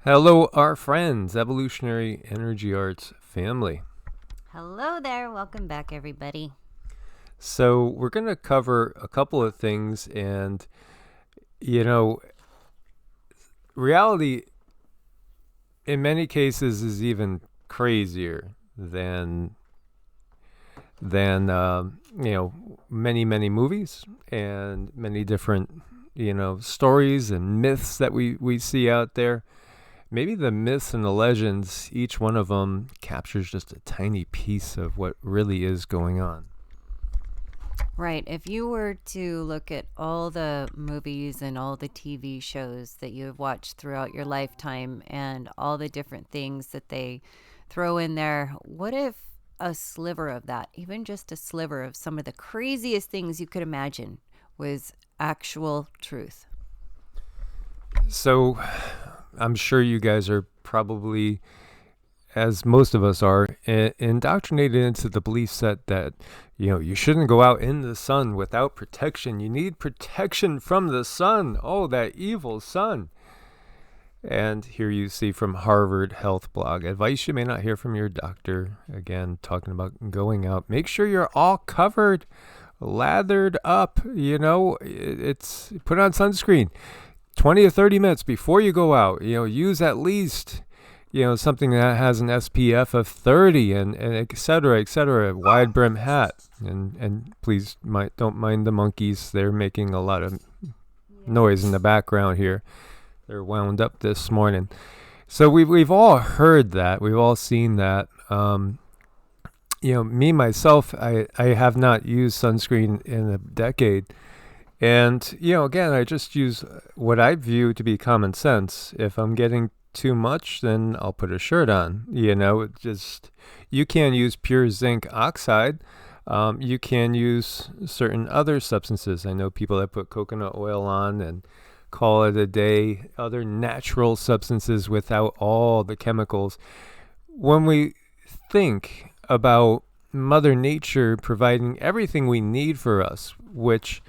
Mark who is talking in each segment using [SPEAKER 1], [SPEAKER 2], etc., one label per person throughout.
[SPEAKER 1] Hello, our friends, Evolutionary Energy Arts family.
[SPEAKER 2] Hello there. Welcome back, everybody.
[SPEAKER 1] So, we're going to cover a couple of things, and you know, reality in many cases is even crazier than many movies and many different stories and myths that we see out there. Maybe the myths and the legends, each one of them captures just a tiny piece of what really is going on.
[SPEAKER 2] Right. If you were to look at all the movies and all the TV shows that you have watched throughout your lifetime and all the different things that they throw in there, what if a sliver of that, even just a sliver of some of the craziest things you could imagine, was actual truth?
[SPEAKER 1] So I'm sure you guys are probably, as most of us are, indoctrinated into the belief set that, you shouldn't go out in the sun without protection. You need protection from the sun. Oh, that evil sun. And here you see from Harvard Health Blog, advice you may not hear from your doctor. Again, talking about going out. Make sure you're all covered, lathered up. It's put on sunscreen 20 or 30 minutes before you go out. Use at least something that has an SPF of 30 and et cetera, wide brim hat. And please don't mind the monkeys. They're making a lot of noise in the background here. They're wound up this morning. So we've all heard that. We've all seen that. Me, myself, I have not used sunscreen in a decade. And, again, I just use what I view to be common sense. If I'm getting too much, then I'll put a shirt on. You can use pure zinc oxide. You can use certain other substances. I know people that put coconut oil on and call it a day, other natural substances without all the chemicals. When we think about Mother Nature providing everything we need for us, which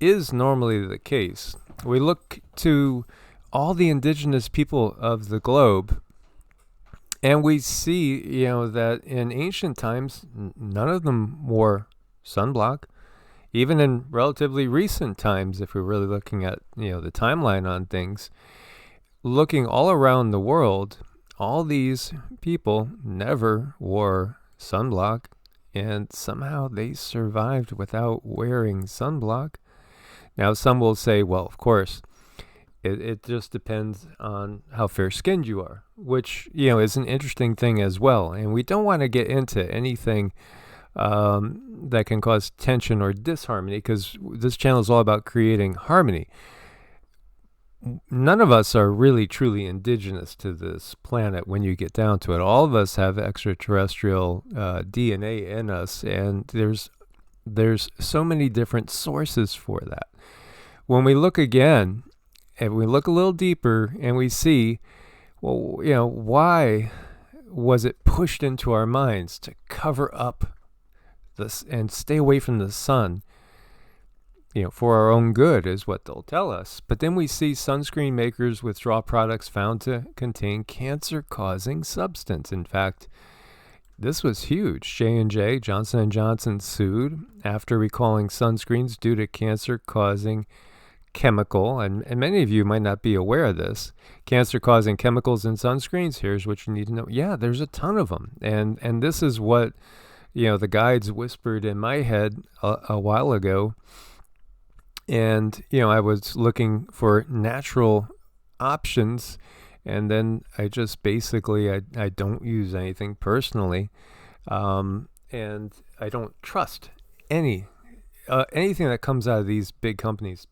[SPEAKER 1] is normally the case, we look to all the indigenous people of the globe, and we see, that in ancient times, none of them wore sunblock. Even in relatively recent times, if we're really looking at, the timeline on things, looking all around the world, all these people never wore sunblock, and somehow they survived without wearing sunblock. Now, some will say, well, of course, it just depends on how fair-skinned you are, which, is an interesting thing as well. And we don't want to get into anything that can cause tension or disharmony, because this channel is all about creating harmony. None of us are really truly indigenous to this planet when you get down to it. All of us have extraterrestrial DNA in us, and there's so many different sources for that. When we look again, and we look a little deeper, and we see, well, why was it pushed into our minds to cover up this and stay away from the sun? For our own good is what they'll tell us. But then we see sunscreen makers withdraw products found to contain cancer-causing substance. In fact, this was huge. J&J, Johnson & Johnson, sued after recalling sunscreens due to cancer-causing chemical, and many of you might not be aware of this. Cancer-causing chemicals in sunscreens, here's what you need to know. Yeah, there's a ton of them. And this is what, the guides whispered in my head a while ago. And, I was looking for natural options, and then I just basically, I don't use anything personally, and I don't trust anything that comes out of these big companies.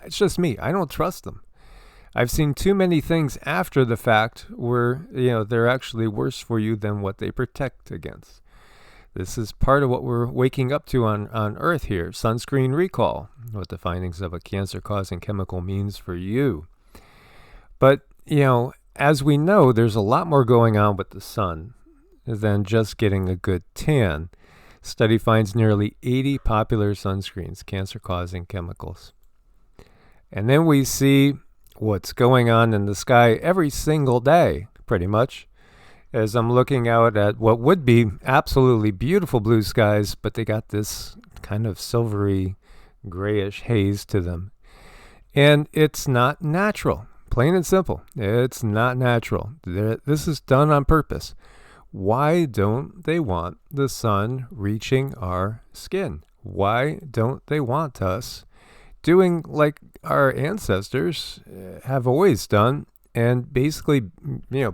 [SPEAKER 1] It's just me. I don't trust them. I've seen too many things after the fact where, they're actually worse for you than what they protect against. This is part of what we're waking up to on Earth here. Sunscreen recall, what the findings of a cancer-causing chemical means for you. But, as we know, there's a lot more going on with the sun than just getting a good tan. Study finds nearly 80 popular sunscreens, cancer-causing chemicals. And then we see what's going on in the sky every single day, pretty much, as I'm looking out at what would be absolutely beautiful blue skies, but they got this kind of silvery, grayish haze to them. And it's not natural. Plain and simple. It's not natural. This is done on purpose. Why don't they want the sun reaching our skin? Why don't they want us doing like our ancestors have always done, and basically,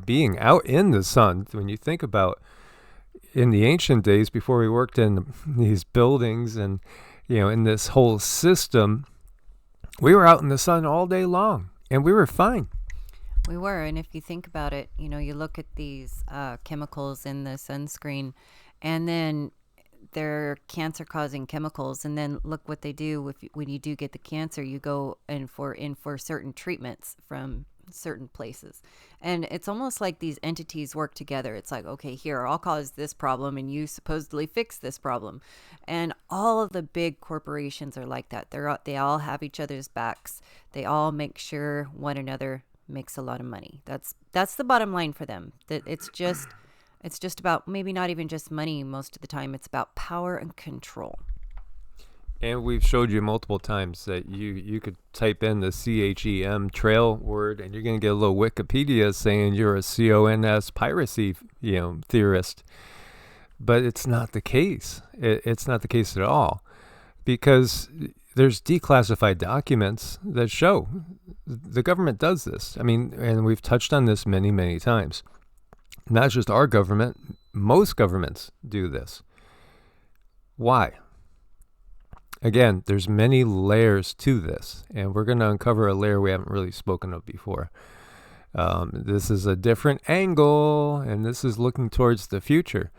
[SPEAKER 1] being out in the sun? When you think about in the ancient days, before we worked in these buildings and, in this whole system, we were out in the sun all day long and we were fine.
[SPEAKER 2] We were. And if you think about it, you look at these chemicals in the sunscreen, and then they're cancer-causing chemicals, and then look what they do when you do get the cancer. You go in for certain treatments from certain places, and it's almost like these entities work together. It's like, okay, here, I'll cause this problem, and you supposedly fix this problem. And all of the big corporations are like that. They all have each other's backs. They all make sure one another makes a lot of money. That's the bottom line for them. That it's just about, maybe not even just money most of the time. It's about power and control.
[SPEAKER 1] And we've showed you multiple times that you could type in the CHEM trail word, and you're going to get a little Wikipedia saying you're a CONS piracy, theorist. But it's not the case. It's not the case at all, because there's declassified documents that show the government does this. I mean, and we've touched on this many, many times. Not just our government, most governments do this. Why? Again, there's many layers to this, and we're going to uncover a layer we haven't really spoken of before. This is a different angle, and this is looking towards the future.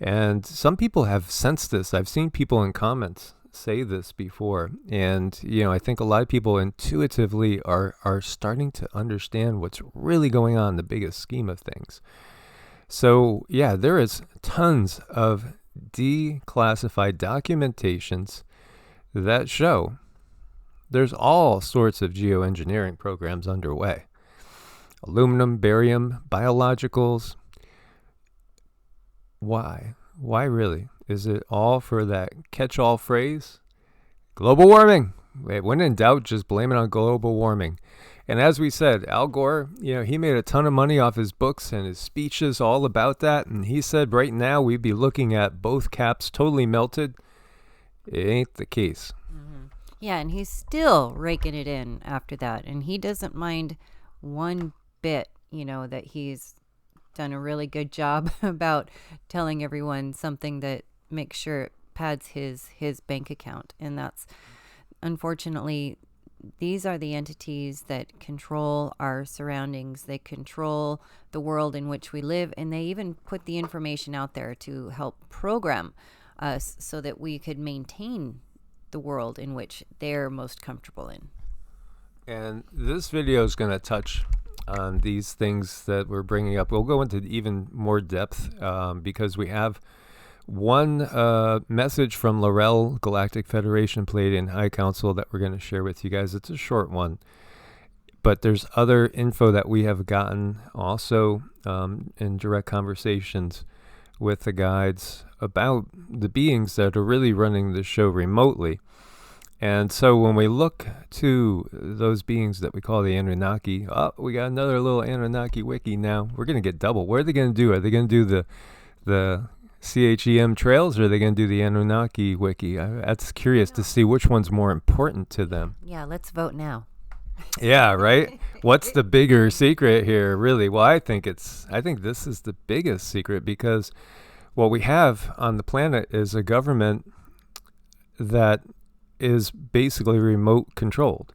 [SPEAKER 1] And some people have sensed this. I've seen people in comments say this before, and I think a lot of people intuitively are starting to understand what's really going on in the biggest scheme of things. So yeah, there is tons of declassified documentations that show there's all sorts of geoengineering programs underway. Aluminum, barium, biologicals. Why? Why really? Is it all for that catch-all phrase? Global warming. When in doubt, just blame it on global warming. And as we said, Al Gore, he made a ton of money off his books and his speeches all about that. And he said right now we'd be looking at both caps totally melted. It ain't the case.
[SPEAKER 2] Mm-hmm. Yeah, and he's still raking it in after that. And he doesn't mind one bit, that he's done a really good job about telling everyone something that makes sure it pads his bank account. And that's, unfortunately, these are the entities that control our surroundings. They control the world in which we live, and they even put the information out there to help program us so that we could maintain the world in which they're most comfortable in.
[SPEAKER 1] And this video is going to touch on these things that we're bringing up. We'll go into even more depth because we have one message from Laurel Galactic Federation Pleiadian High Council that we're going to share with you guys. It's a short one, but there's other info that we have gotten also in direct conversations with the guides about the beings that are really running the show remotely. And so when we look to those beings that we call the Anunnaki, we got another little Anunnaki wiki now. We're going to get double. What are they going to do? Are they going to do the CHEM trails, or are they going to do the Anunnaki wiki? That's curious to see which one's more important to them.
[SPEAKER 2] Yeah, let's vote now.
[SPEAKER 1] Yeah, right? What's the bigger secret here, really? Well, I think this is the biggest secret, because what we have on the planet is a government that is basically remote controlled,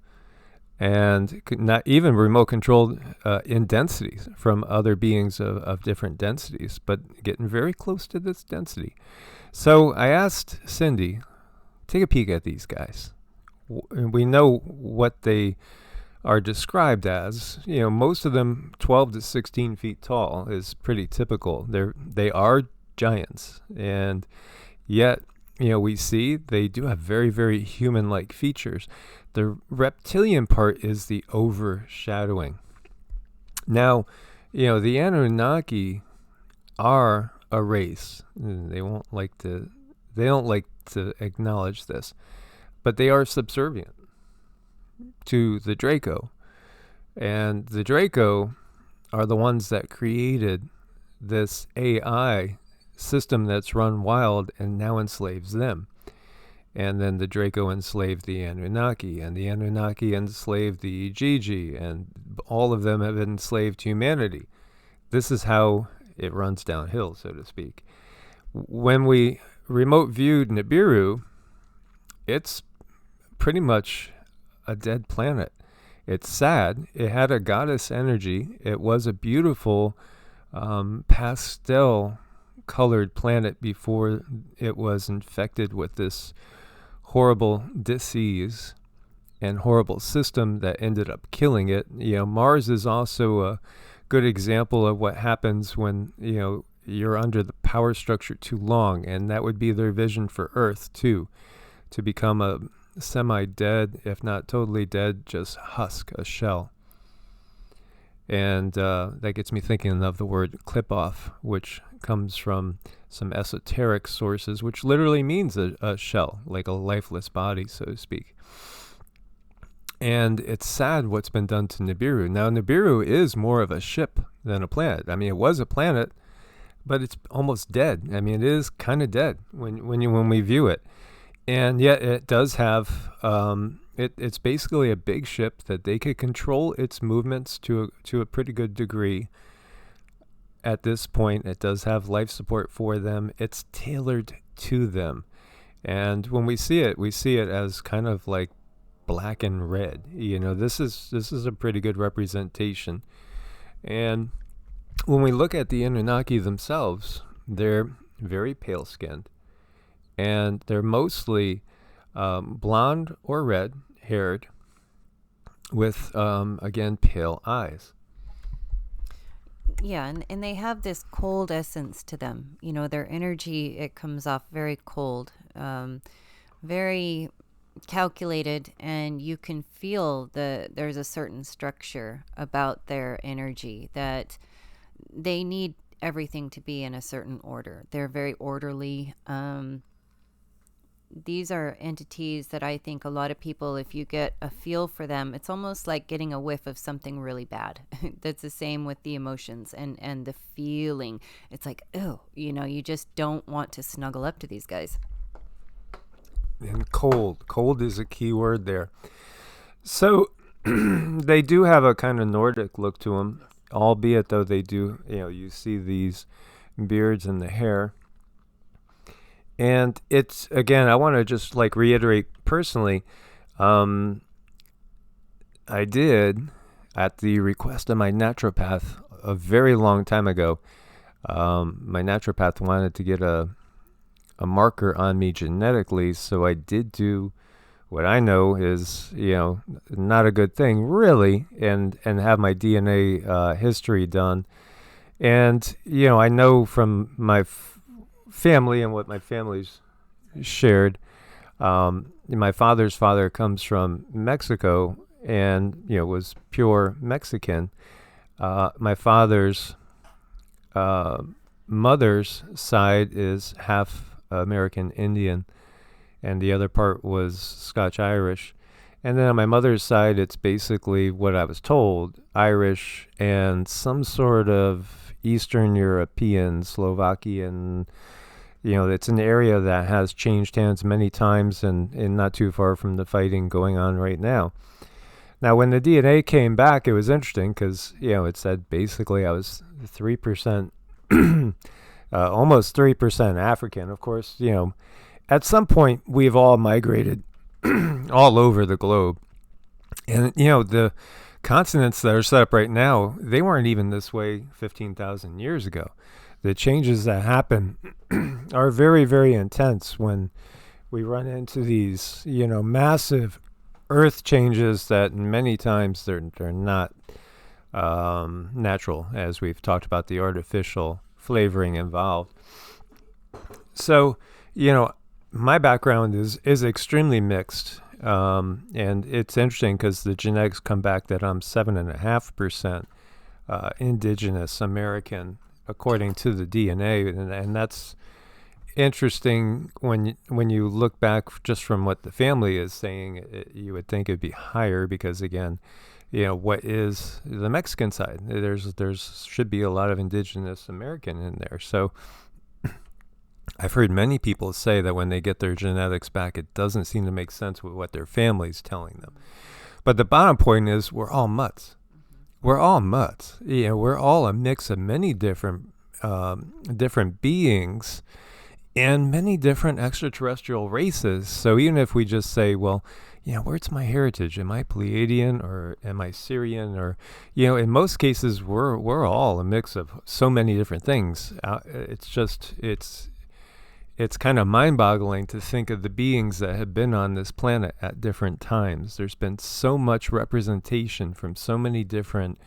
[SPEAKER 1] and not even remote controlled in densities from other beings of different densities, but getting very close to this density. So I asked Cindy, take a peek at these guys. We know what they are described as. Most of them 12 to 16 feet tall is pretty typical. They are giants, and yet we see they do have very, very human-like features. The reptilian part is the overshadowing. Now, the Anunnaki are a race. They don't like to acknowledge this, but they are subservient to the Draco. And the Draco are the ones that created this AI system that's run wild and now enslaves them. And then the Draco enslaved the Anunnaki, and the Anunnaki enslaved the Gigi, and all of them have enslaved humanity. This is how it runs downhill, so to speak. When we remote viewed Nibiru, it's pretty much a dead planet. It's sad. It had a goddess energy. It was a beautiful pastel colored planet before it was infected with this horrible disease and horrible system that ended up killing it. Mars is also a good example of what happens when, you're under the power structure too long, and that would be their vision for Earth too, to become a semi-dead, if not totally dead, just husk, a shell. And that gets me thinking of the word clip-off, which comes from some esoteric sources, which literally means a shell, like a lifeless body, so to speak. And it's sad what's been done to Nibiru. Now, Nibiru is more of a ship than a planet. I mean, it was a planet, but it's almost dead. I mean, it is kind of dead when we view it. And yet it does have, it's basically a big ship that they could control its movements to a pretty good degree. At this point, it does have life support for them. It's tailored to them. And when we see it as kind of like black and red. This is a pretty good representation. And when we look at the Anunnaki themselves, they're very pale-skinned. And they're mostly blonde or red-haired with, again, pale eyes.
[SPEAKER 2] Yeah, and they have this cold essence to them. Their energy, it comes off very cold, very calculated, and you can feel there's a certain structure about their energy, that they need everything to be in a certain order. They're very orderly. These are entities that I think a lot of people, if you get a feel for them, it's almost like getting a whiff of something really bad. That's the same with the emotions and the feeling. It's like, oh, you just don't want to snuggle up to these guys.
[SPEAKER 1] And cold is a key word there. So they do have a kind of Nordic look to them, albeit though they do, you see these beards in the hair. And it's, again, I want to just reiterate personally, I did, at the request of my naturopath a very long time ago, my naturopath wanted to get a marker on me genetically, so I did do what I know is, not a good thing, really, and have my DNA history done. And, I know from my family and what my family's shared, my father's father comes from Mexico and, was pure Mexican. My father's mother's side is half American Indian, and the other part was Scotch Irish. And then on my mother's side, it's basically what I was told, Irish and some sort of Eastern European, Slovakian. It's an area that has changed hands many times and not too far from the fighting going on right now. Now, when the DNA came back, it was interesting because, it said basically I was 3%, almost 3% African. Of course, at some point we've all migrated all over the globe. And, the continents that are set up right now, they weren't even this way 15,000 years ago. The changes that happen are very, very intense when we run into these, massive earth changes that many times they're not natural, as we've talked about the artificial flavoring involved. So, my background is extremely mixed. And it's interesting because the genetics come back that I'm 7.5% indigenous American according to the DNA, and that's interesting when you look back just from what the family is saying. You would think it'd be higher because, again, what is the Mexican side? There's should be a lot of indigenous American in there. So I've heard many people say that when they get their genetics back, it doesn't seem to make sense with what their family's telling them. But the bottom point is we're all mutts. We're all mutts. We're all a mix of many different beings and many different extraterrestrial races. So even if we just say, well, where's my heritage? Am I Pleiadian or am I Syrian? Or, in most cases, we're all a mix of so many different things. It's kind of mind-boggling to think of the beings that have been on this planet at different times. There's been so much representation from so many different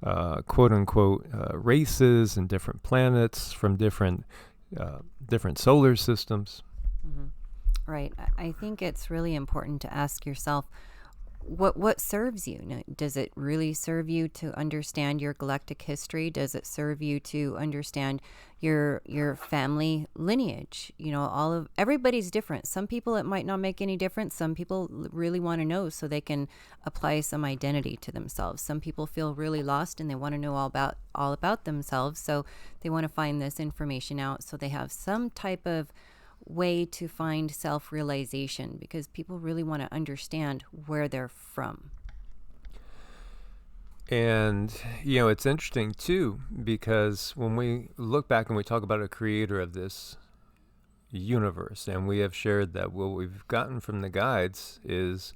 [SPEAKER 1] quote-unquote races and different planets from different solar systems.
[SPEAKER 2] Mm-hmm. Right. I think it's really important to ask yourself, what serves you? Now, does it really serve you to understand your galactic history? Does it serve you to understand your family lineage? Everybody's different. Some people it might not make any difference. Some people really want to know so they can apply some identity to themselves. Some people feel really lost and they want to know all about themselves, so they want to find this information out so they have some type of way to find self-realization, because people really want to understand where they're from.
[SPEAKER 1] And, it's interesting too, because when we look back and we talk about a creator of this universe, and we have shared that what we've gotten from the guides is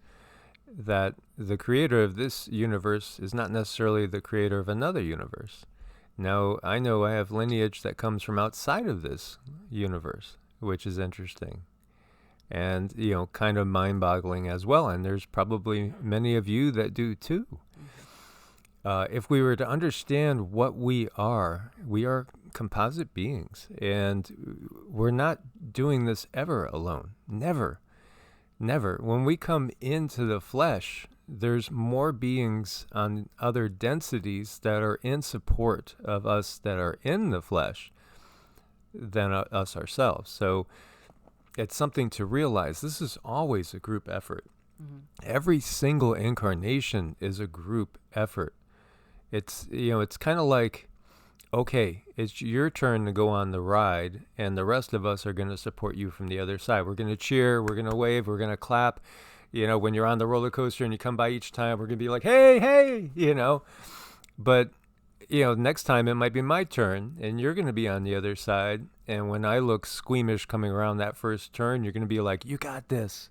[SPEAKER 1] that the creator of this universe is not necessarily the creator of another universe. Now, I know I have lineage that comes from outside of this universe, which is interesting and, kind of mind-boggling as well. And there's probably many of you that do too. If we were to understand what we are composite beings, and we're not doing this ever alone. Never. When we come into the flesh, there's more beings on other densities that are in support of us that are in the flesh than us ourselves. So it's something to realize. This is always a group effort. Mm-hmm. Every single incarnation is a group effort. It's kind of like, okay, it's your turn to go on the ride, and the rest of us are going to support you from the other side. We're going to cheer, we're going to wave, we're going to clap. When you're on the roller coaster and you come by each time, we're going to be like, hey, But next time it might be my turn and you're going to be on the other side. And when I look squeamish coming around that first turn, you're going to be like, you got this.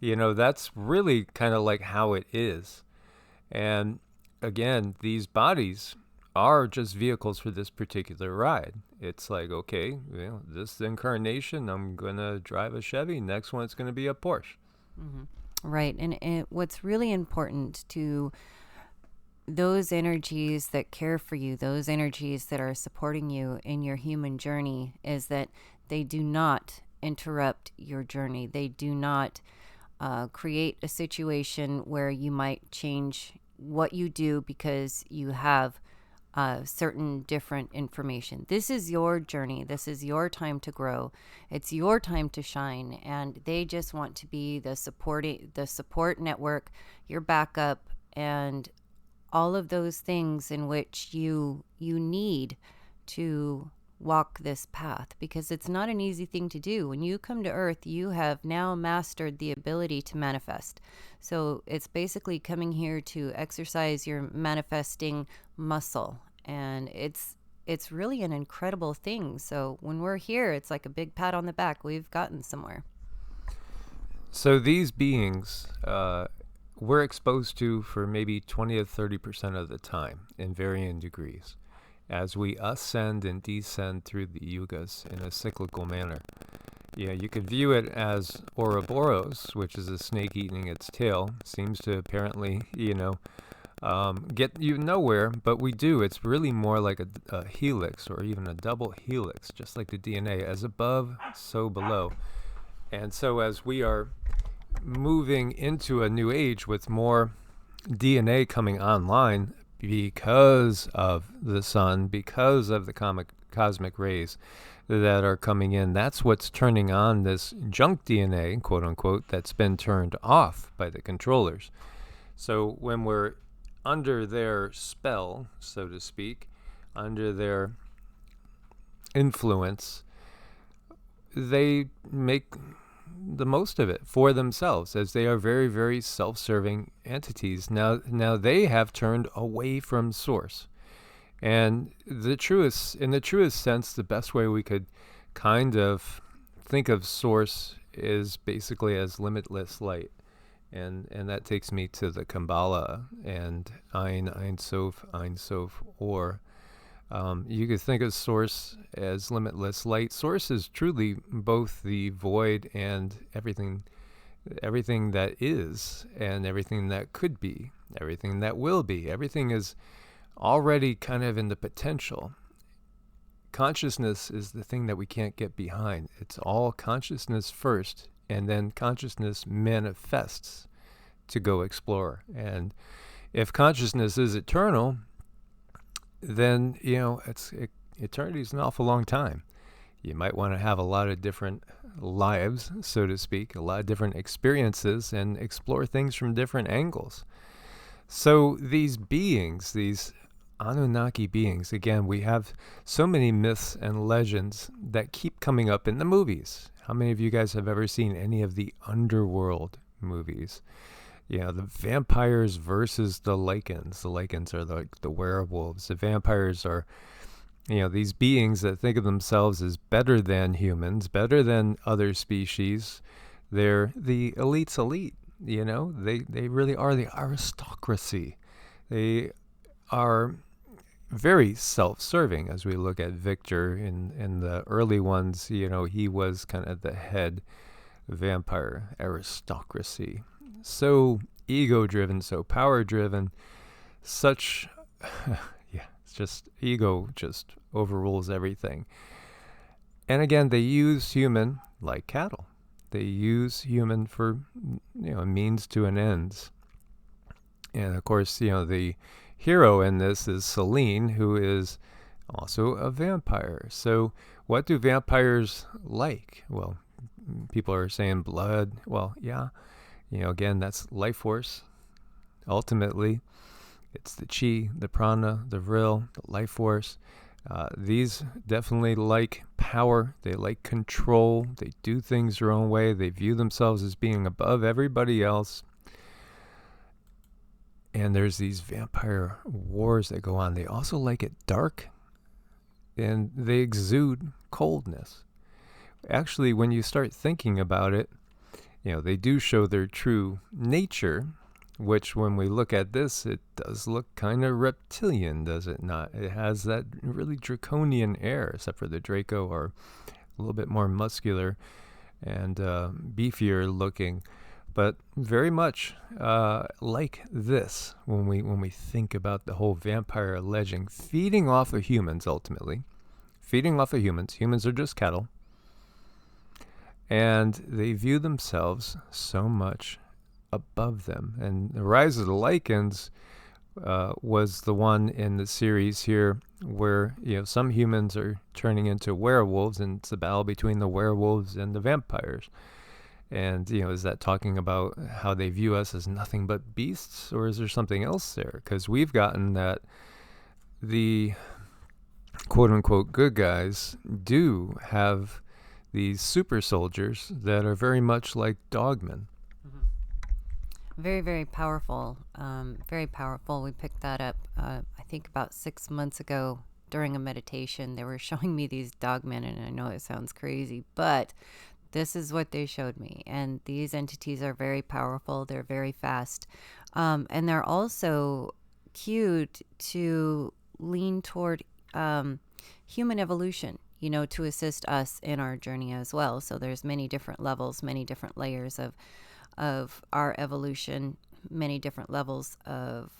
[SPEAKER 1] Mm-hmm. That's really kind of like how it is. And again, these bodies are just vehicles for this particular ride. It's like, okay, this incarnation, I'm going to drive a Chevy. Next one, it's going to be a Porsche.
[SPEAKER 2] Mm-hmm. Right. And what's really important to those energies that care for you, those energies that are supporting you in your human journey, is that they do not interrupt your journey. They do not create a situation where you might change what you do because you have certain different information. This is your journey. This is your time to grow. It's your time to shine. And they just want to be the support network, your backup, and all of those things in which you need to walk this path, because it's not an easy thing to do. When you come to Earth, you have now mastered the ability to manifest. So it's basically coming here to exercise your manifesting muscle, and it's really an incredible thing. So when we're here, it's like a big pat on the back. We've gotten somewhere.
[SPEAKER 1] So these beings we're exposed to for maybe 20 to 30% of the time in varying degrees, as we ascend and descend through the yugas in a cyclical manner. You could view it as Ouroboros, which is a snake eating its tail. Seems to apparently, get you nowhere, but we do. It's really more like a helix, or even a double helix, just like the DNA. As above, so below. And so as we are moving into a new age with more DNA coming online because of the sun, because of the cosmic rays that are coming in. That's what's turning on this junk DNA, quote unquote, that's been turned off by the controllers. So when we're under their spell, so to speak, under their influence, they make the most of it for themselves, as they are very, very self-serving entities. Now they have turned away from source. And in the truest sense, the best way we could kind of think of source is basically as limitless light. And that takes me to the Kabbalah and Ein Sof, or you could think of source as limitless light. Source is truly both the void and everything that is and everything that could be, everything that will be. Everything is already kind of in the potential. Consciousness is the thing that we can't get behind. It's all consciousness first, and then consciousness manifests to go explore. And if consciousness is eternal, then, eternity is an awful long time. You might want to have a lot of different lives, so to speak, a lot of different experiences, and explore things from different angles. So these beings, these Anunnaki beings, again, we have so many myths and legends that keep coming up in the movies. How many of you guys have ever seen any of the underworld movies? The vampires versus the Lycans. The Lycans are the werewolves. The vampires are, these beings that think of themselves as better than humans, better than other species. They're the elite's elite. They really are the aristocracy. They are very self-serving. As we look at Victor in the early ones, he was kind of the head vampire aristocracy. So ego-driven, so power-driven, such, it's just ego just overrules everything. And again, they use human like cattle. They use human for, a means to an ends. And of course, the hero in this is Selene, who is also a vampire. So what do vampires like? Well, people are saying blood. Well, yeah. Again, that's life force. Ultimately, it's the chi, the prana, the vril, the life force. These definitely like power. They like control. They do things their own way. They view themselves as being above everybody else. And there's these vampire wars that go on. They also like it dark, and they exude coldness. Actually, when you start thinking about it, they do show their true nature, which when we look at this, it does look kind of reptilian, does it not? It has that really draconian air, except for the Draco are a little bit more muscular and beefier looking, but very much like this when we think about the whole vampire legend, feeding off of humans ultimately, feeding off of humans. Humans are just cattle. And they view themselves so much above them. And the Rise of the Lycans was the one in the series here where, some humans are turning into werewolves, and it's a battle between the werewolves and the vampires. And, is that talking about how they view us as nothing but beasts, or is there something else there? Because we've gotten that the quote-unquote good guys do have these super soldiers that are very much like dogmen.
[SPEAKER 2] Very, very powerful. Very powerful. We picked that up, I think, about 6 months ago during a meditation. They were showing me these dogmen, and I know it sounds crazy, but this is what they showed me. And these entities are very powerful. They're very fast. And they're also cued to lean toward human evolution, to assist us in our journey as well. So there's many different levels, many different layers of our evolution, many different levels of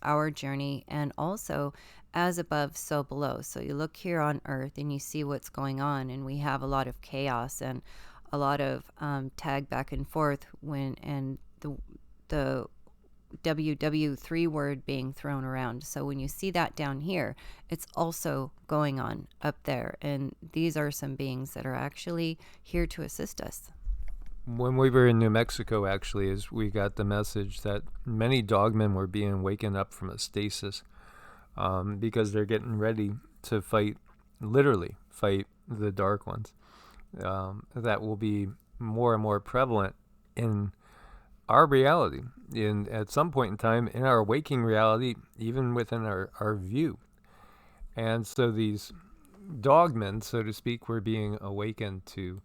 [SPEAKER 2] our journey, and also as above, so below. So you look here on Earth and you see what's going on, and we have a lot of chaos and a lot of tag back and forth and the WW3 word being thrown around. So when you see that down here, it's also going on up there. And these are some beings that are actually here to assist us.
[SPEAKER 1] When we were in New Mexico, actually, is we got the message that many dogmen were being waken up from a stasis because they're getting ready to literally fight the Dark Ones. That will be more and more prevalent in our reality, at some point in time, in our waking reality, even within our view. And so these dogmen, so to speak, were being awakened to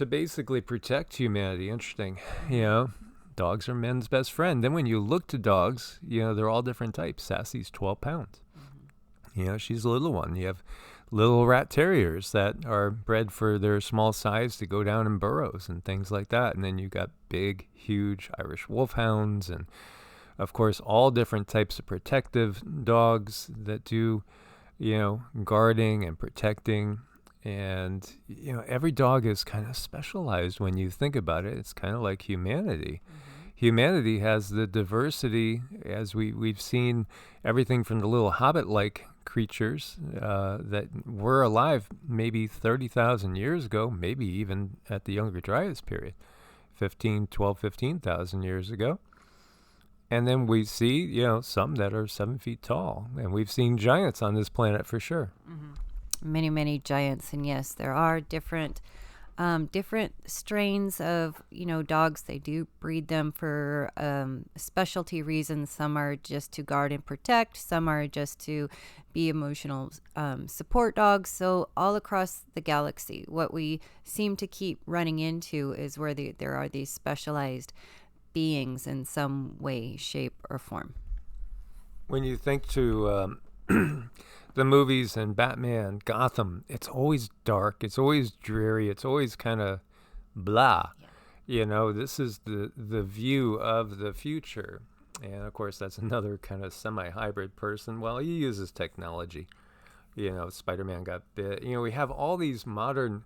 [SPEAKER 1] basically protect humanity. Interesting. Dogs are men's best friend. Then when you look to dogs, they're all different types. Sassy's 12 pounds. She's a little one. You have little rat terriers that are bred for their small size to go down in burrows and things like that. And then you got big, huge Irish wolfhounds, and of course all different types of protective dogs that do, guarding and protecting. And, every dog is kind of specialized when you think about it. It's kind of like humanity. Mm-hmm. Humanity has the diversity, as we've seen everything from the little hobbit-like creatures that were alive maybe 30,000 years ago, maybe even at the Younger Dryas period, 15,000 years ago. And then we see, some that are 7 feet tall. And we've seen giants on this planet for sure.
[SPEAKER 2] Mm-hmm. Many, many giants. And yes, there are different strains of, dogs. They do breed them for specialty reasons. Some are just to guard and protect. Some are just to be emotional support dogs. So all across the galaxy, what we seem to keep running into is where there are these specialized beings in some way, shape, or form.
[SPEAKER 1] When you think to the movies and Batman, Gotham, it's always dark, it's always dreary, it's always kind of blah. Yeah. This is the view of the future. And of course, that's another kind of semi-hybrid person. Well, he uses technology. Spider-Man got bit. We have all these modern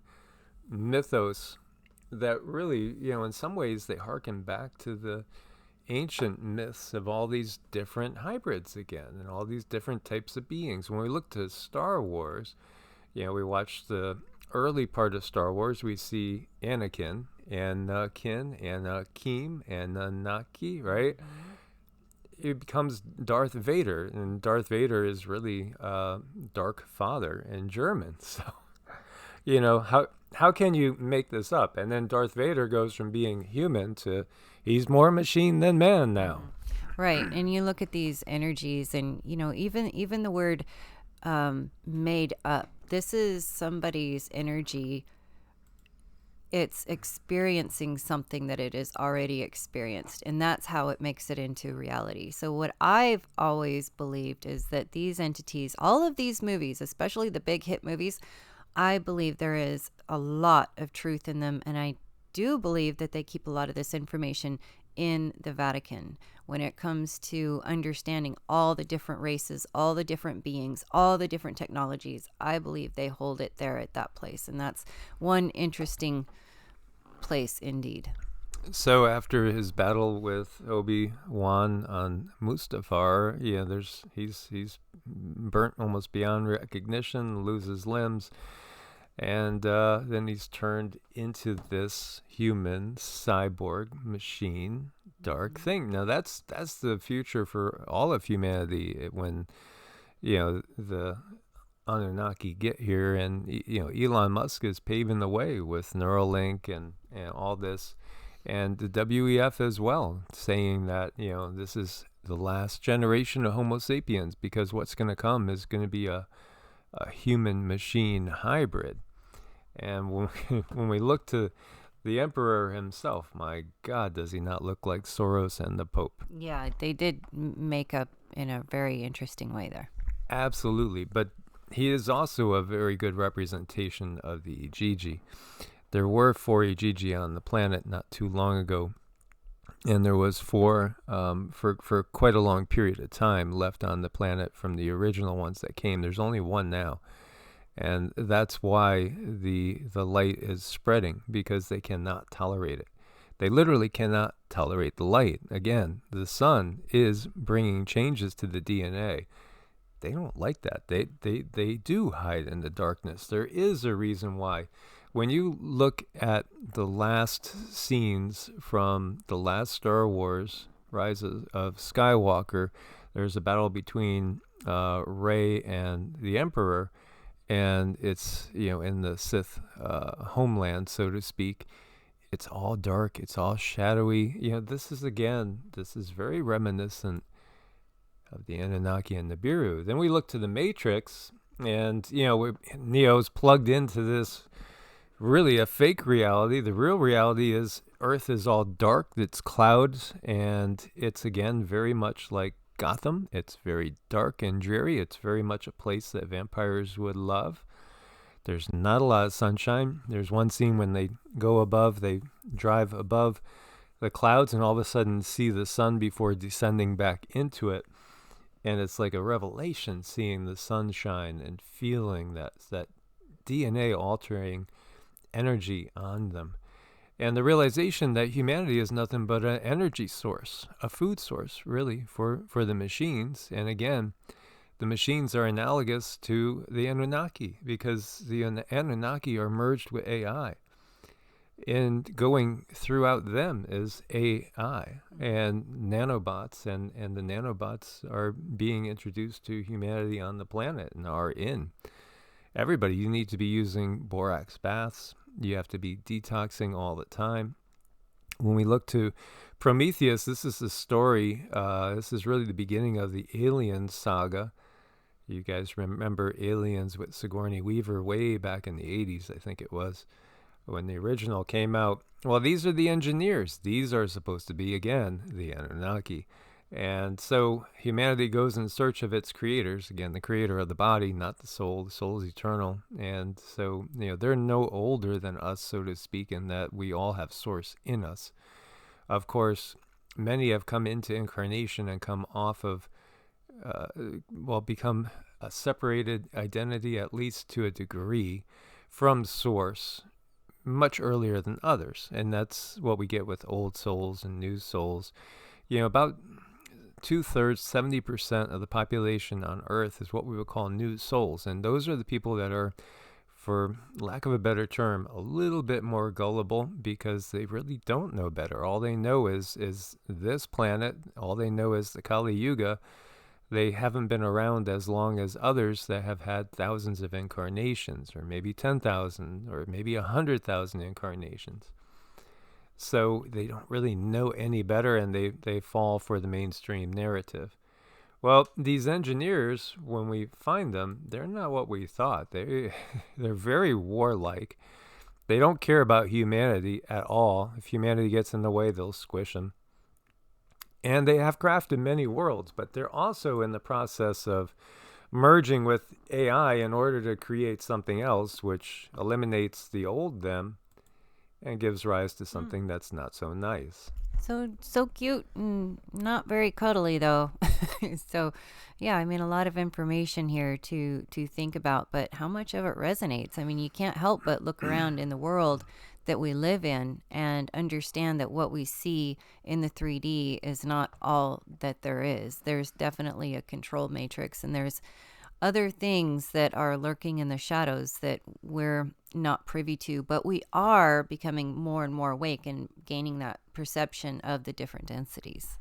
[SPEAKER 1] mythos that really, in some ways, they harken back to the ancient myths of all these different hybrids again, and all these different types of beings. When we look to Star Wars, we watch the early part of Star Wars, we see Anakin, Anakim, and Anunnaki, right? Mm-hmm. It becomes Darth Vader, and Darth Vader is really Dark Father in German. So, how can you make this up? And then Darth Vader goes from being human to he's more machine than man now.
[SPEAKER 2] Right. And you look at these energies and, even the word made up. This is somebody's energy. It's experiencing something that it has already experienced. And that's how it makes it into reality. So what I've always believed is that these entities, all of these movies, especially the big hit movies, I believe there is a lot of truth in them. And I do believe that they keep a lot of this information in the Vatican when it comes to understanding all the different races, all the different beings, all the different technologies. I believe they hold it there at that place. And that's one interesting place indeed.
[SPEAKER 1] So after his battle with Obi-Wan on Mustafar, he's burnt almost beyond recognition, loses limbs. And then he's turned into this human cyborg machine dark thing. Now that's the future for all of humanity when the Anunnaki get here, and Elon Musk is paving the way with Neuralink and all this, and the WEF as well, saying that this is the last generation of Homo sapiens, because what's going to come is going to be a human machine hybrid. And when we look to the emperor himself, my God, does he not look like Soros and the Pope?
[SPEAKER 2] Yeah, they did make up in a very interesting way there.
[SPEAKER 1] Absolutely, but he is also a very good representation of the Igigi. There were 4 Igigi on the planet not too long ago, and there was 4 for quite a long period of time left on the planet from the original ones that came. There's only 1 now. And that's why the light is spreading, because they cannot tolerate it. They literally cannot tolerate the light. Again, the sun is bringing changes to the DNA. They don't like that. They do hide in the darkness. There is a reason why. When you look at the last scenes from the last Star Wars, Rise of Skywalker, there's a battle between Rey and the Emperor, and it's, in the Sith homeland, so to speak. It's all dark. It's all shadowy. This is very reminiscent of the Anunnaki and Nibiru. Then we look to the Matrix, and Neo's plugged into this really a fake reality. The real reality is Earth is all dark. It's clouds, and it's again very much like Gotham. It's very dark and dreary. It's very much a place that vampires would love. There's not a lot of sunshine. There's one scene when they drive above the clouds and all of a sudden see the sun before descending back into it. And it's like a revelation, seeing the sunshine and feeling that DNA altering energy on them. And the realization that humanity is nothing but an energy source, a food source, really, for the machines. And again, the machines are analogous to the Anunnaki, because the Anunnaki are merged with AI. And going throughout them is AI and nanobots, and the nanobots are being introduced to humanity on the planet and are in. Everybody, you need to be using borax baths. You have to be detoxing all the time. When we look to Prometheus, this is the story. This is really the beginning of the Alien saga. You guys remember Aliens with Sigourney Weaver way back in the 80s, I think it was, when the original came out. Well, these are the engineers. These are supposed to be, again, the Anunnaki. And so humanity goes in search of its creators, again, the creator of the body, not the soul. The soul is eternal. And so, they're no older than us, so to speak, in that we all have source in us. Of course, many have come into incarnation and come off of, become a separated identity, at least to a degree, from source much earlier than others. And that's what we get with old souls and new souls. About 2/3, 70% of the population on Earth is what we would call new souls. And those are the people that are, for lack of a better term, a little bit more gullible, because they really don't know better. All they know is this planet. All they know is the Kali Yuga. They haven't been around as long as others that have had thousands of incarnations, or maybe 10,000, or maybe 100,000 incarnations. So they don't really know any better, and they fall for the mainstream narrative. Well, these engineers, when we find them, they're not what we thought. They're very warlike. They don't care about humanity at all. If humanity gets in the way, they'll squish them. And they have crafted many worlds, but they're also in the process of merging with AI in order to create something else, which eliminates the old them and gives rise to something that's not so nice.
[SPEAKER 2] So cute and not very cuddly, though. So, yeah, a lot of information here to think about, but how much of it resonates? You can't help but look around in the world that we live in and understand that what we see in the 3D is not all that there is. There's definitely a control matrix, and there's other things that are lurking in the shadows that we're not privy to, but we are becoming more and more awake and gaining that perception of the different densities.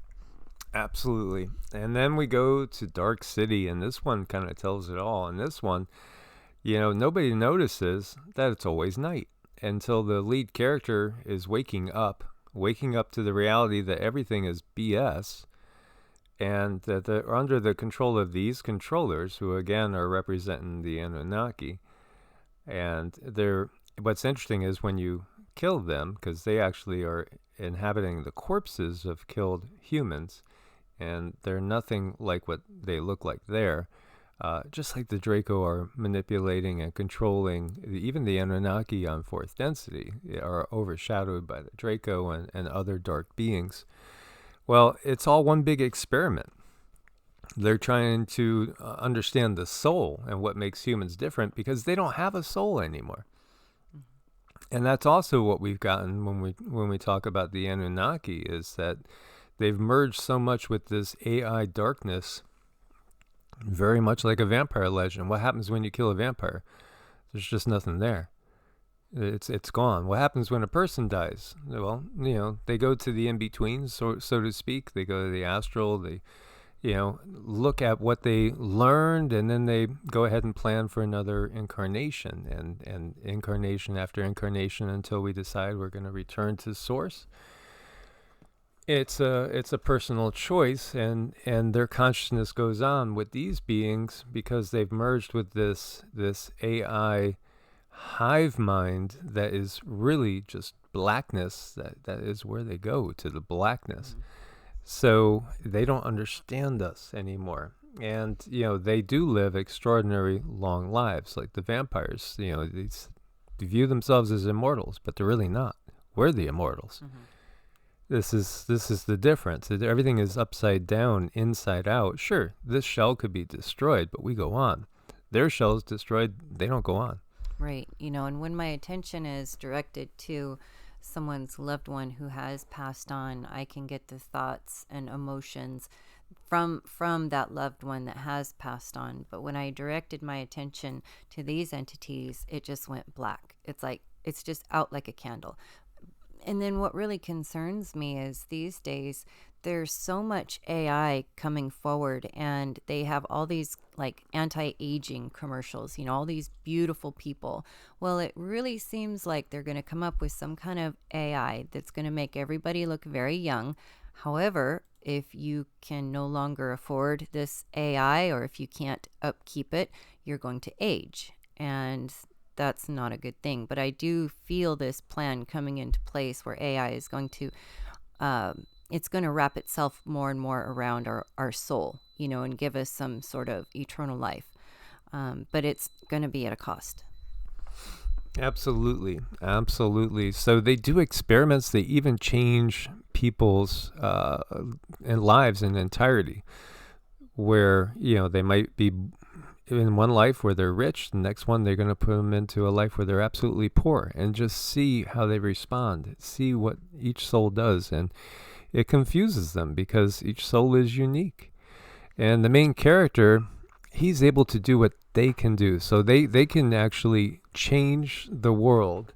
[SPEAKER 1] Absolutely. And then we go to Dark City, and this one kind of tells it all. And this one, nobody notices that it's always night until the lead character is waking up to the reality that everything is BS, and that they're under the control of these controllers, who again are representing the Anunnaki. And what's interesting is when you kill them, because they actually are inhabiting the corpses of killed humans, and they're nothing like what they look like there. Just like the Draco are manipulating and controlling, even the Anunnaki on fourth density are overshadowed by the Draco and other dark beings. Well, it's all one big experiment. They're trying to understand the soul and what makes humans different, because they don't have a soul anymore. And that's also what we've gotten when we talk about the Anunnaki, is that they've merged so much with this AI darkness, very much like a vampire legend. What happens when you kill a vampire? There's just nothing there. It's gone. What happens when a person dies? Well, they go to the in-between, so to speak. They go to the astral. They, look at what they learned, and then they go ahead and plan for another incarnation, and incarnation after incarnation, until we decide we're going to return to source. It's a personal choice, and their consciousness goes on with these beings, because they've merged with this AI hive mind that is really just blackness. That is where they go, to the blackness. So they don't understand us anymore. And they do live extraordinary long lives, like the vampires. They view themselves as immortals, but they're really not. We're the immortals. This is the difference. Everything is upside down, inside out. Sure, this shell could be destroyed, but we go on. Their shell is destroyed, they don't go on.
[SPEAKER 2] Right. And when my attention is directed to someone's loved one who has passed on, I can get the thoughts and emotions from that loved one that has passed on. But when I directed my attention to these entities, it just went black. It's like, it's just out like a candle. And then what really concerns me is these days, there's so much AI coming forward, and they have all these like anti-aging commercials, all these beautiful people. Well, it really seems like they're going to come up with some kind of AI that's going to make everybody look very young. However, if you can no longer afford this AI, or if you can't upkeep it, you're going to age. And that's not a good thing. But I do feel this plan coming into place where AI is going to, it's going to wrap itself more and more around our soul, and give us some sort of eternal life. But it's going to be at a cost.
[SPEAKER 1] Absolutely. So they do experiments. They even change people's lives in entirety, where, they might be in one life where they're rich, the next one they're going to put them into a life where they're absolutely poor, and just see how they respond, see what each soul does. And it confuses them, because each soul is unique. And the main character, he's able to do what they can do. So they can actually change the world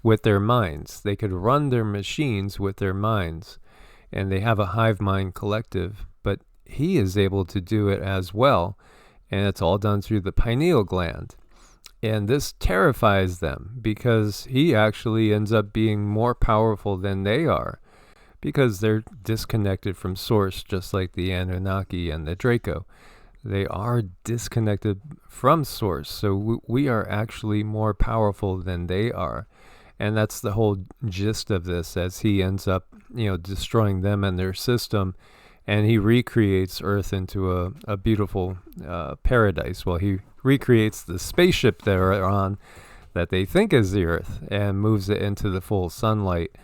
[SPEAKER 1] with their minds. They could run their machines with their minds, and they have a hive mind collective. But he is able to do it as well. And it's all done through the pineal gland. And this terrifies them, because he actually ends up being more powerful than they are, because they're disconnected from source, just like the Anunnaki and the Draco. They are disconnected from source. So we are actually more powerful than they are. And that's the whole gist of this, as he ends up, destroying them and their system. And he recreates Earth into a beautiful paradise. Well, he recreates the spaceship they're on, that they think is the Earth, and moves it into the full sunlight,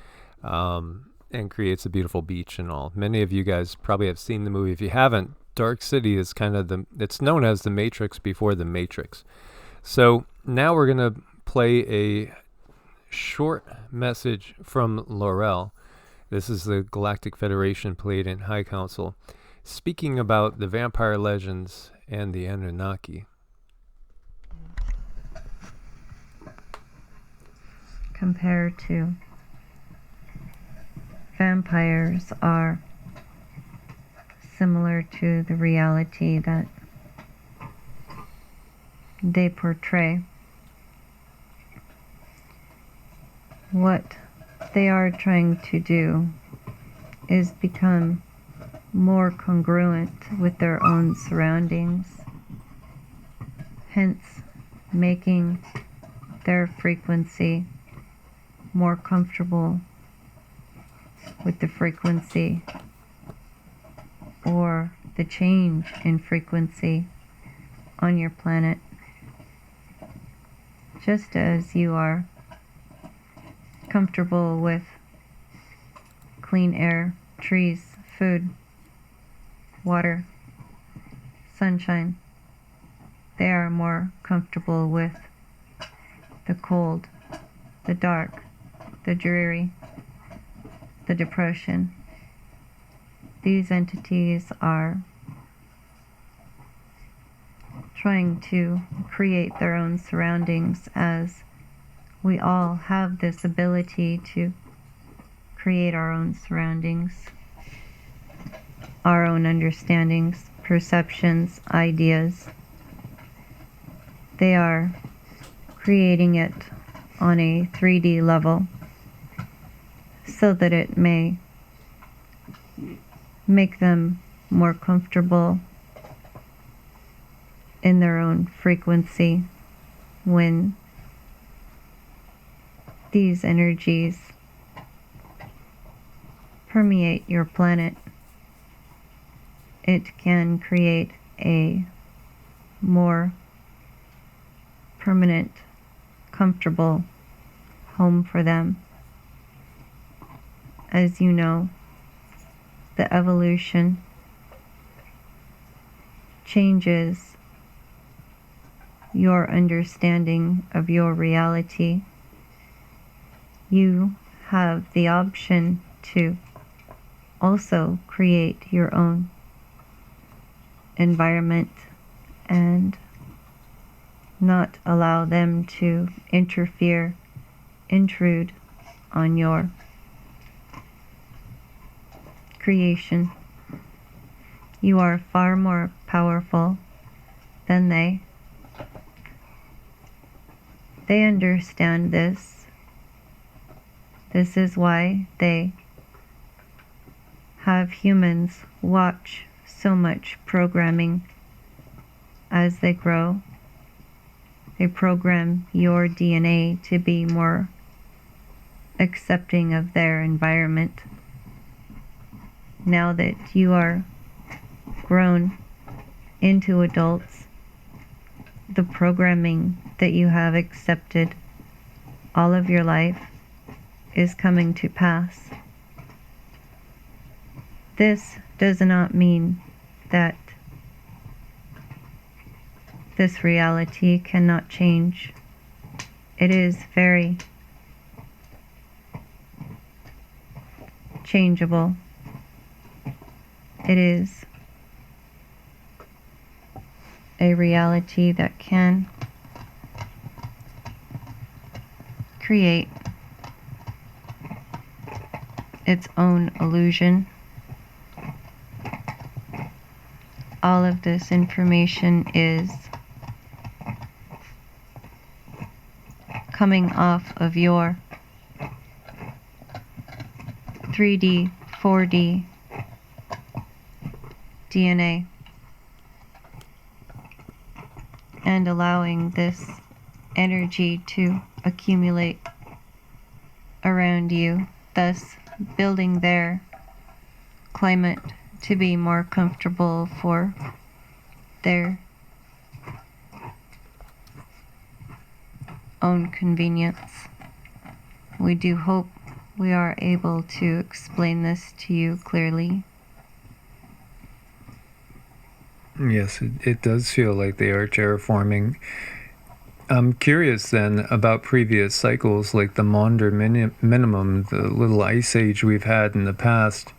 [SPEAKER 1] and creates a beautiful beach and all. Many of you guys probably have seen the movie. If you haven't, Dark City is kind of it's known as the Matrix before the Matrix. So now we're going to play a short message from Laurel. This is the Galactic Federation Pleiadian High Council, speaking about the vampire legends and the Anunnaki.
[SPEAKER 3] Compared to vampires are similar to the reality that they portray. What they are trying to do is become more congruent with their own surroundings, hence making their frequency more comfortable with the frequency or the change in frequency on your planet, just as you are comfortable with clean air, trees, food, water, sunshine. They are more comfortable with the cold, the dark, the dreary, the depression. These entities are trying to create their own surroundings, as we all have this ability to create our own surroundings, our own understandings, perceptions, ideas. They are creating it on a 3D level so that it may make them more comfortable in their own frequency when these energies permeate your planet. It can create a more permanent, comfortable home for them. As you know, the evolution changes your understanding of your reality. You have the option to also create your own environment and not allow them to intrude on your creation. You are far more powerful than they. They understand this. This is why they have humans watch so much programming as they grow. They program your DNA to be more accepting of their environment. Now that you are grown into adults, the programming that you have accepted all of your life is coming to pass. This does not mean that this reality cannot change. It is very changeable. It is a reality that can create its own illusion. All of this information is coming off of your 3D, 4D DNA and allowing this energy to accumulate around you, thus building their climate to be more comfortable for their own convenience. We do hope we are able to explain this to you clearly.
[SPEAKER 1] Yes, it does feel like they are terraforming. I'm curious then about previous cycles, like the Maunder minimum, the little ice age we've had in the past.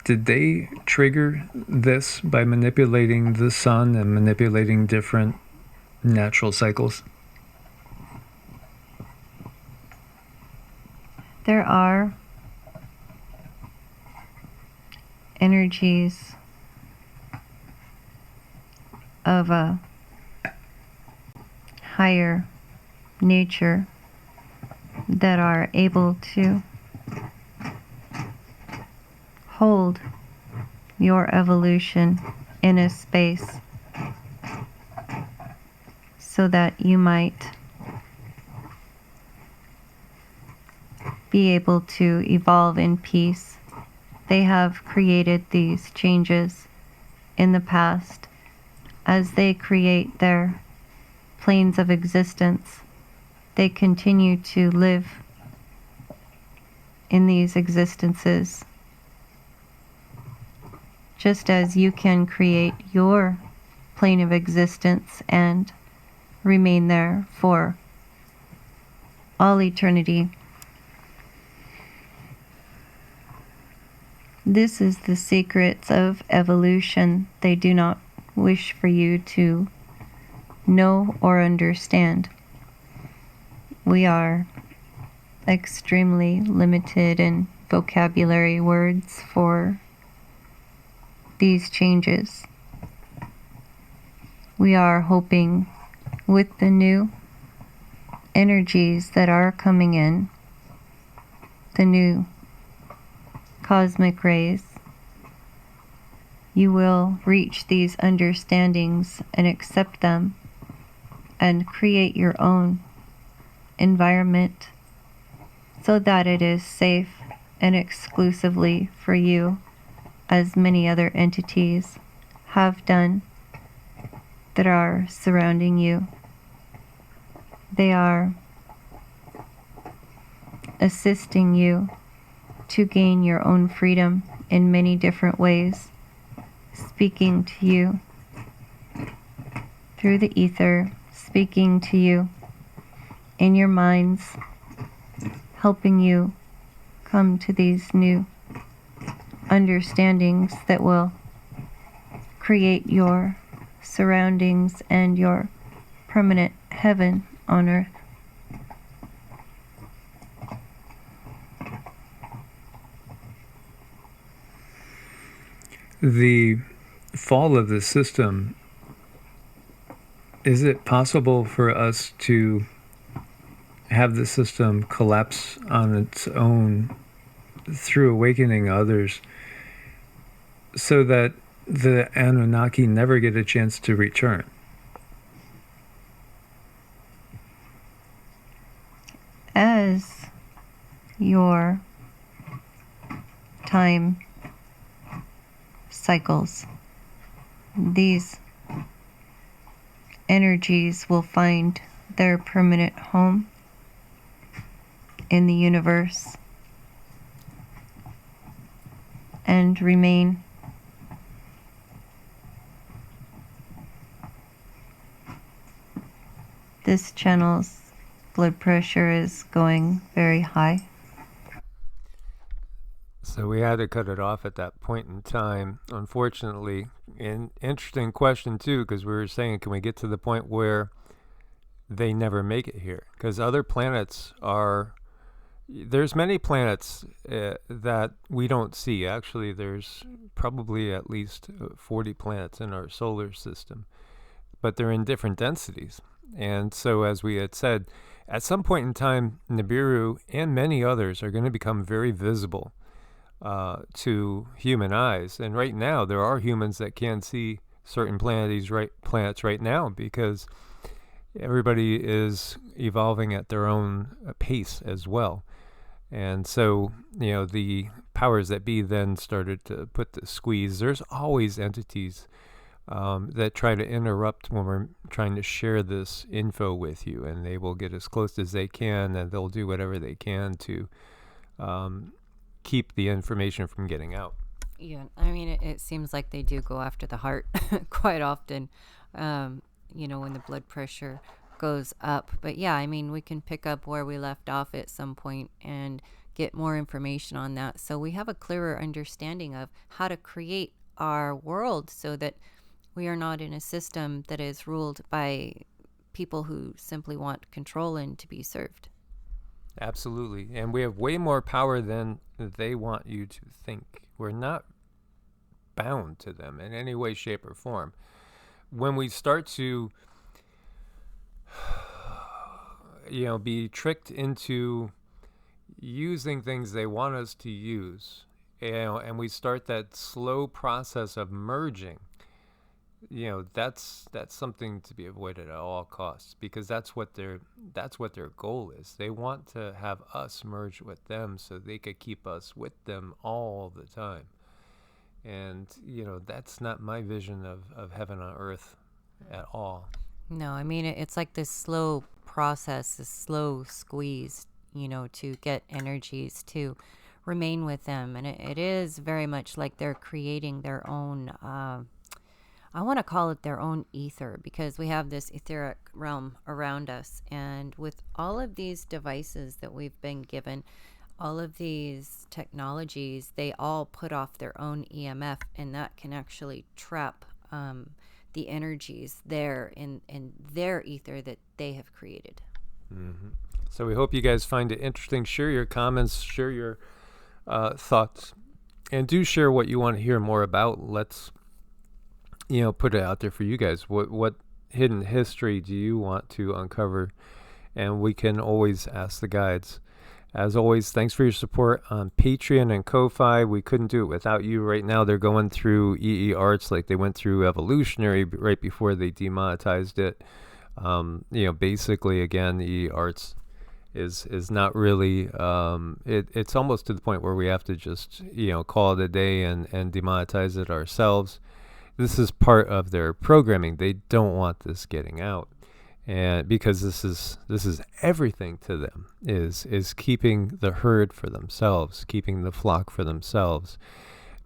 [SPEAKER 1] Did they trigger this by manipulating the sun and manipulating different natural cycles?
[SPEAKER 3] There are energies of a higher nature that are able to hold your evolution in a space so that you might be able to evolve in peace. They have created these changes in the past. As they create their planes of existence, they continue to live in these existences. Just as you can create your plane of existence and remain there for all eternity. This is the secrets of evolution. They do not wish for you to know or understand. We are extremely limited in vocabulary words for these changes. We are hoping with the new energies that are coming in, the new cosmic rays, you will reach these understandings and accept them and create your own environment so that it is safe and exclusively for you, as many other entities have done that are surrounding you. They are assisting you to gain your own freedom in many different ways, speaking to you through the ether, speaking to you in your minds, helping you come to these new understandings that will create your surroundings and your permanent heaven on earth.
[SPEAKER 1] The fall of the system, is it possible for us to have the system collapse on its own through awakening others so that the Anunnaki never get a chance to return?
[SPEAKER 3] As your time cycles, these energies will find their permanent home in the universe and remain this channel's blood pressure is going very high.
[SPEAKER 1] So we had to cut it off at that point in time, unfortunately. An interesting question, too, because we were saying, can we get to the point where they never make it here? Because other planets are... There's many planets that we don't see. Actually, there's probably at least 40 planets in our solar system, but they're in different densities. And so, as we had said, at some point in time, Nibiru and many others are going to become very visible to human eyes. And right now, there are humans that can see certain planets right now because everybody is evolving at their own pace as well. And so, the powers that be then started to put the squeeze. There's always entities that try to interrupt when we're trying to share this info with you, and they will get as close as they can, and they'll do whatever they can to keep the information from getting out.
[SPEAKER 2] Yeah, I mean, it seems like they do go after the heart quite often, when the blood pressure goes up. But yeah, I mean, we can pick up where we left off at some point and get more information on that, so we have a clearer understanding of how to create our world so that we are not in a system that is ruled by people who simply want control and to be served.
[SPEAKER 1] Absolutely. And we have way more power than they want you to think. We're not bound to them in any way, shape, or form. When we start to be tricked into using things they want us to use, and we start that slow process of merging, that's something to be avoided at all costs, because that's what their goal is. They want to have us merge with them so they could keep us with them all the time. And that's not my vision of heaven on earth at all.
[SPEAKER 2] No, I mean, it's like this slow process, this slow squeeze, to get energies to remain with them. And it is very much like they're creating their own I want to call it their own ether, because we have this etheric realm around us. And with all of these devices that we've been given, all of these technologies, they all put off their own EMF, and that can actually trap the energies there in their ether that they have created.
[SPEAKER 1] Mm-hmm. So we hope you guys find it interesting. Share your comments, share your thoughts, and do share what you want to hear more about. Let's, put it out there for you guys. What hidden history do you want to uncover? And we can always ask the guides. As always, thanks for your support on Patreon and Ko-Fi. We couldn't do it without you. Right now, they're going through EEARTS like they went through Evolutionary right before they demonetized it. Basically, again, EEARTS is not really. It's almost to the point where we have to just call it a day and demonetize it ourselves. This is part of their programming. They don't want this getting out. And because this is everything to them, is keeping the herd for themselves, keeping the flock for themselves.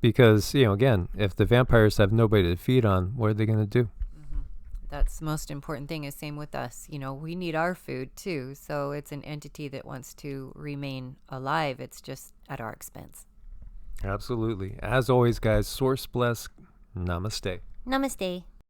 [SPEAKER 1] Because again, if the vampires have nobody to feed on, what are they going to do?
[SPEAKER 2] Mm-hmm. That's the most important thing. Is same with us. We need our food too. So it's an entity that wants to remain alive. It's just at our expense.
[SPEAKER 1] Absolutely. As always, guys, source bless. Namaste.
[SPEAKER 2] Namaste.